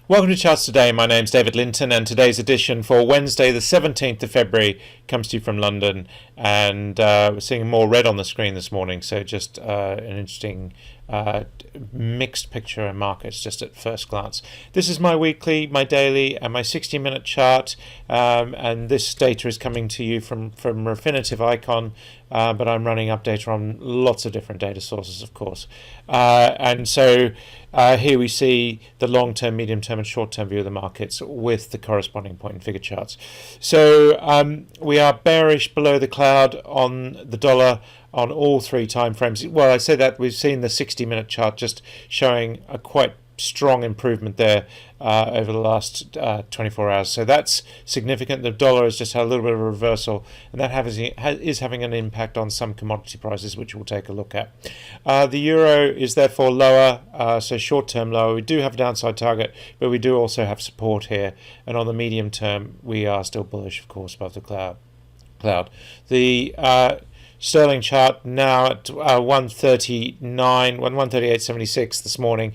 Welcome to Charts Today. My name's David Linton, and today's edition for Wednesday, the 17th of February, comes to you from London. And we're seeing more red on the screen this morning, so just an interesting mixed picture in markets just at first glance. This is my weekly, my daily, and my 60-minute chart, and this data is coming to you from Refinitiv Icon, but I'm running Updata on lots of different data sources, of course. And so here we see the long-term, medium-term, and short-term view of the markets with the corresponding point and figure charts. So we are bearish below the cloud on the dollar on all three time frames. Well, I say that we've seen the 60-minute chart just showing a quite strong improvement there over the last 24 hours. So that's significant. The dollar has just had a little bit of a reversal, and that is having an impact on some commodity prices, which we'll take a look at. The euro is therefore lower, so short-term lower. We do have a downside target, but we do also have support here. And on the medium term, we are still bullish, of course, above the cloud. The sterling chart now at 138.76 this morning,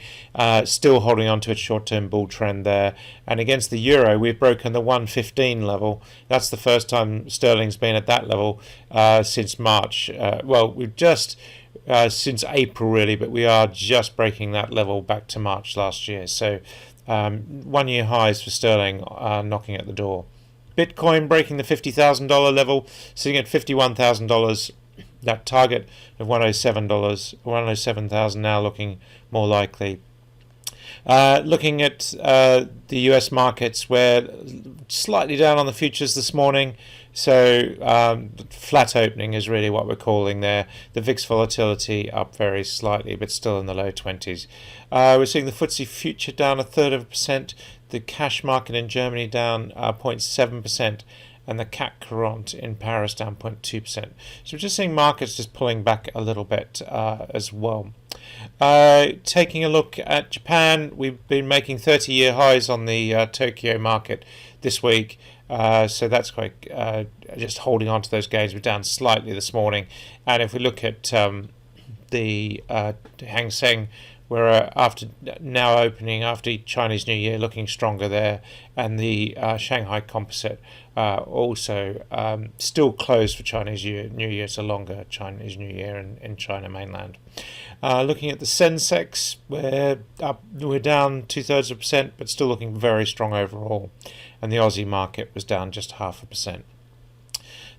still holding on to its short-term bull trend there. And against the euro, we've broken the 115 level. That's the first time sterling's been at that level since March. Well, we've just since April really, but we are just breaking that level back to March last year. So 1 year highs for sterling knocking at the door. Bitcoin breaking the $50,000 level, sitting at $51,000. That target of $107,000 now looking more likely. Looking at the US markets, we're slightly down on the futures this morning. So flat opening is really what we're calling there. The VIX volatility up very slightly, but still in the low 20s. We're seeing the FTSE future down 1/3%. The cash market in Germany down 0.7%. And the CAC 40 in Paris down 0.2%. So we're just seeing markets just pulling back a little bit as well. Taking a look at Japan, we've been making 30-year highs on the Tokyo market this week. So that's quite just holding on to those gains. We're down slightly this morning. And if we look at the Hang Seng, we're after now opening after Chinese New Year, looking stronger there, and the Shanghai Composite also still closed for Chinese New Year. It's a longer Chinese New Year in China mainland. Looking at the Sensex, we're down 2/3%, but still looking very strong overall, and the Aussie market was down just 0.5%.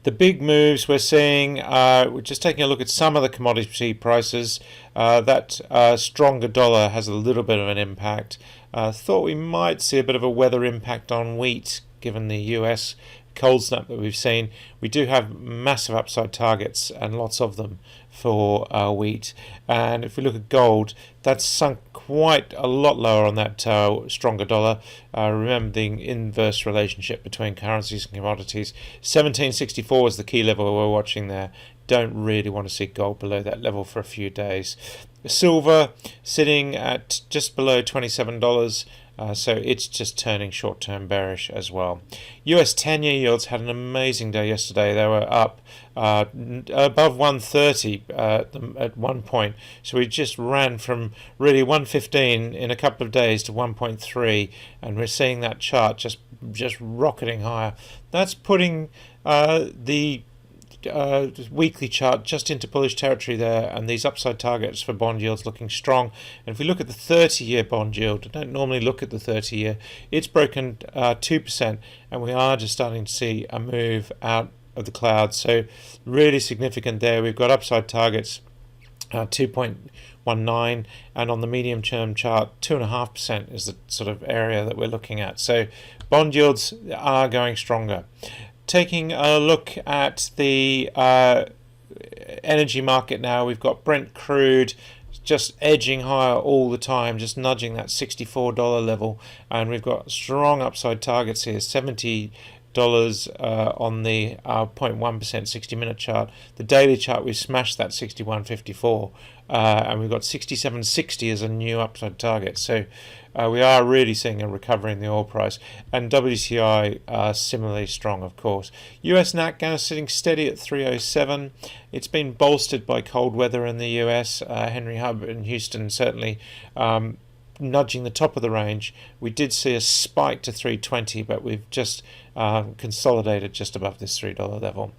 The big moves we're seeing, we're just taking a look at some of the commodity prices. That stronger dollar has a little bit of an impact. Thought we might see a bit of a weather impact on wheat, given the US cold snap that we've seen. We do have massive upside targets, and lots of them, for wheat. And if we look at gold, that's sunk quite a lot lower on that stronger dollar. Remember the inverse relationship between currencies and commodities. 1764 is the key level we're watching there. Don't really want to see gold below that level for a few days. Silver sitting at just below $27. So it's just turning short-term bearish as well. US 10-year yields had an amazing day yesterday. They were up above 130 at one point. So we just ran from really 115 in a couple of days to 1.3, and we're seeing that chart just rocketing higher. That's putting the weekly chart just into bullish territory there, and these upside targets for bond yields looking strong. And if we look at the 30-year bond yield, I don't normally look at the 30-year, it's broken 2%, and we are just starting to see a move out of the cloud. So really significant there. We've got upside targets 2.19, and on the medium term chart 2.5% is the sort of area that we're looking at. So bond yields are going stronger. Taking a look at the energy market now, we've got Brent Crude just edging higher all the time, just nudging that $64 level, and we've got strong upside targets here, $70 on the 0.1% 60-minute chart. The daily chart, we smashed that 61.54, and we've got 67.60 as a new upside target. So we are really seeing a recovery in the oil price, and WTI similarly strong, of course. US Nat gas sitting steady at 307. It's been bolstered by cold weather in the US. Henry Hub in Houston certainly nudging the top of the range. We did see a spike to 320, but we've just consolidated just above this $3 level.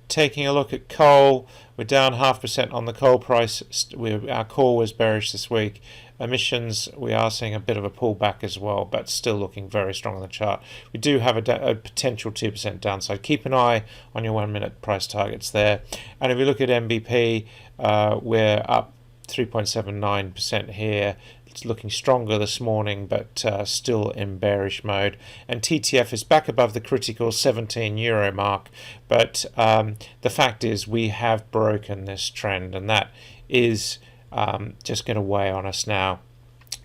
Taking a look at coal, we're down 0.5% on the coal price. Our call was bearish this week. Emissions, we are seeing a bit of a pullback as well, but still looking very strong on the chart. We do have a potential 2% downside. Keep an eye on your 1 minute price targets there. And if you look at MBP, we're up 3.79% here. It's looking stronger this morning, but still in bearish mode. And TTF is back above the critical €17 mark. But the fact is, we have broken this trend, and that is just going to weigh on us now.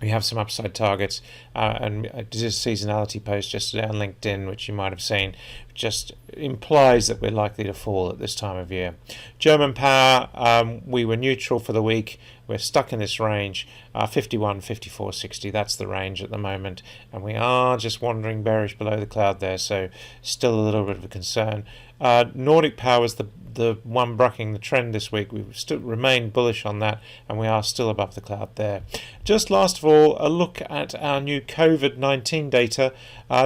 We have some upside targets, and I did a seasonality post yesterday on LinkedIn, which you might have seen, just implies that we're likely to fall at this time of year. German power, we were neutral for the week. We're stuck in this range, 51, 54, 60. That's the range at the moment, and we are just wandering bearish below the cloud there, so still a little bit of a concern. Nordic power was the one bucking the trend this week. We still remain bullish on that, and we are still above the cloud there. Just last of all, a look at our new COVID-19 data.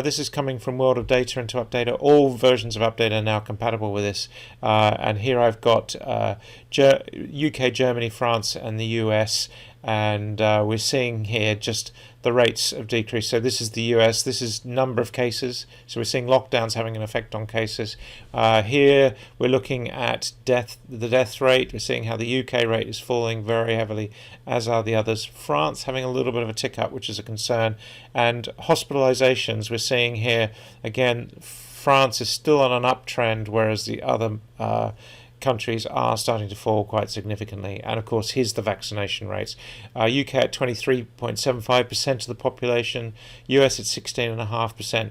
This is coming from World of Data into Updata. All versions of Updata are now compatible with this. And here I've got UK, Germany, France, and the US. And we're seeing here just the rates of decrease. So this is the US, this is number of cases. So we're seeing lockdowns having an effect on cases. Here we're looking at the death rate. We're seeing how the UK rate is falling very heavily, as are the others. France having a little bit of a tick up, which is a concern. And hospitalizations, we're seeing here, again, France is still on an uptrend, whereas the other countries are starting to fall quite significantly. And of course, here's the vaccination rates. UK at 23.75% of the population, US at 16.5%,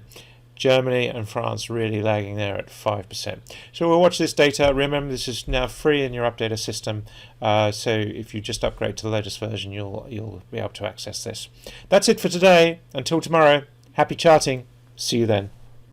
Germany and France really lagging there at 5%. So we'll watch this data. Remember, this is now free in your Updata system, so if you just upgrade to the latest version, you'll be able to access this. That's it for today. Until tomorrow, happy charting. See you then.